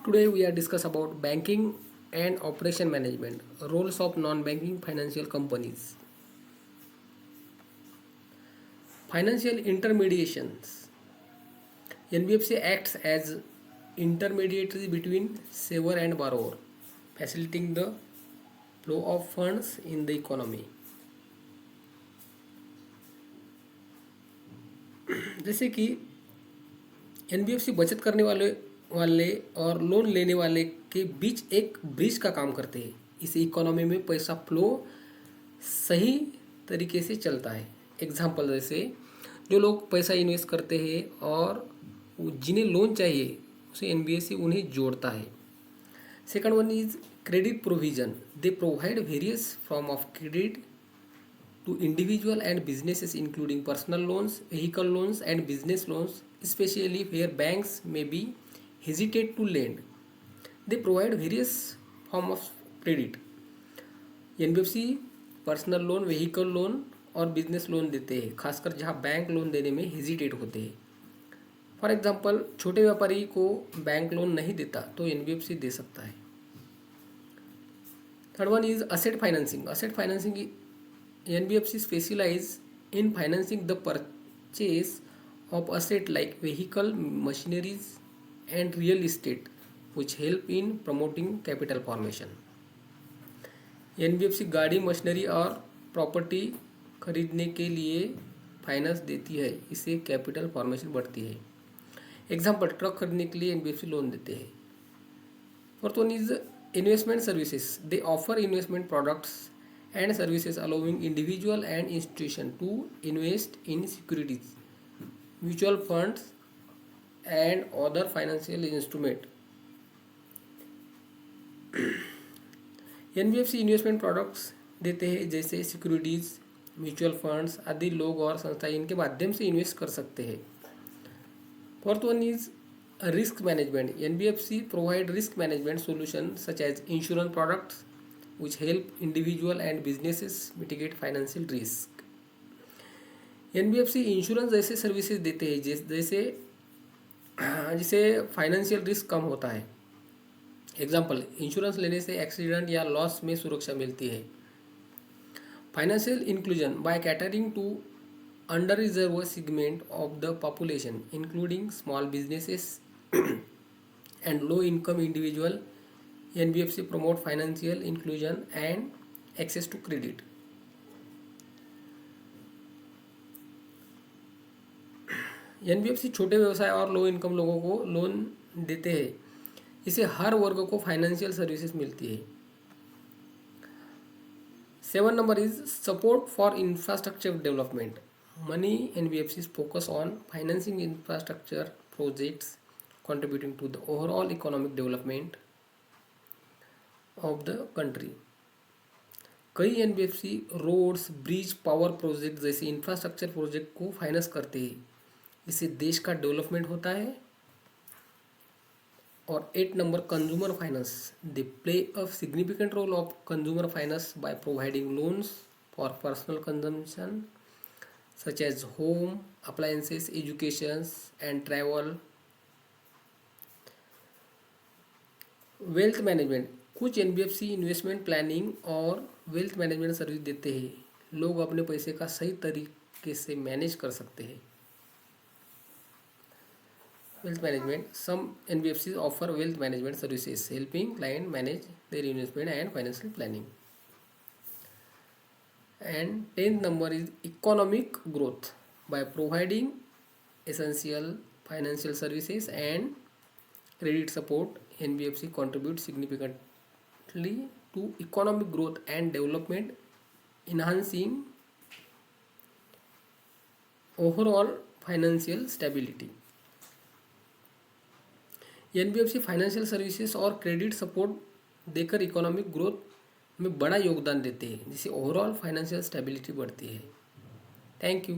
Today we are discuss about banking and operation management, roles of non-banking financial companies. Financial intermediations. NBFC acts as intermediary between saver and borrower, facilitating the flow of funds in the economy. जैसे कि NBFC बचत करने वाले और loan लेने वाले के बीच एक ब्रिज का काम करते हैं। इस इकोनॉमी में पैसा फ्लो सही तरीके से चलता है। एग्जाम्पल जैसे जो लोग पैसा इन्वेस्ट करते हैं और जिन्हें लोन चाहिए उसे एनबीएफसी उन्हें जोड़ता है। Second one is credit provision. They provide various form of credit to individual and businesses including personal loans, vehicle loans and business loans, especially where banks may be hesitate to lend. They provide various form of credit. NBFC personal loan, vehicle loan और business loan देते हैं, खासकर जहां bank loan देने में hesitate होते हैं। For example छोटे व्यापारी को बैंक लोन नहीं देता तो एनबीएफसी दे सकता है। Third one is asset financing. Asset financing NBFC specialize in financing the purchase of asset like vehicle, machineries and real estate which help in promoting capital formation. NBFC गाड़ी, machinery और property खरीदने के लिए finance देती है, इससे capital formation बढ़ती है। एग्जाम्पल ट्रक खरीदने के लिए NBFC लोन देते हैं। Fourth one is investment services. They offer investment products and services allowing individual and institution to invest in securities, mutual funds and other financial instrument. NBFC investment products देते हैं जैसे securities, mutual funds आदि लोग और संस्थाएं इनके माध्यम से इन्वेस्ट कर सकते हैं। Fourth one is risk management. NBFC provide risk management solution such as insurance products which help individual and businesses mitigate financial risk. NBFC insurance जैसे सर्विसेज देते हैं जैसे जिसे फाइनेंशियल रिस्क कम होता है। एग्जाम्पल इंश्योरेंस लेने से एक्सीडेंट या लॉस में सुरक्षा मिलती है। Financial inclusion by catering to underserved segment of the population including small businesses and low income individual, NBFC promote financial inclusion and access to credit. NBFC छोटे व्यवसाय और लो इनकम लोगों को लोन देते हैं, इससे हर वर्ग को फाइनेंशियल सर्विसेज मिलती है। 7 number is support for infrastructure development. Money NBFCs focus on financing infrastructure projects contributing to the overall economic development of the country. कई NBFC roads, bridge, power project जैसे इंफ्रास्ट्रक्चर प्रोजेक्ट को finance करते हैं, इससे देश का डेवलपमेंट होता है। और 8 number consumer finance. They play a significant role of consumer finance by providing loans for personal consumption such as home appliances, education and travel. Wealth management. कुछ एनबीएफसी इन्वेस्टमेंट प्लानिंग और वेल्थ मैनेजमेंट सर्विस देते हैं। लोग अपने पैसे का सही तरीके से मैनेज कर सकते हैं। Wealth management. Some NBFC offer wealth management services helping client manage their investment and financial planning. And 10th number is economic growth by providing essential financial services and credit support. NBFC contributes significantly to economic growth and development, enhancing overall financial stability. NBFC financial services और credit support देकर economic growth में बड़ा योगदान देते हैं, जिससे overall financial stability बढ़ती है। Thank you.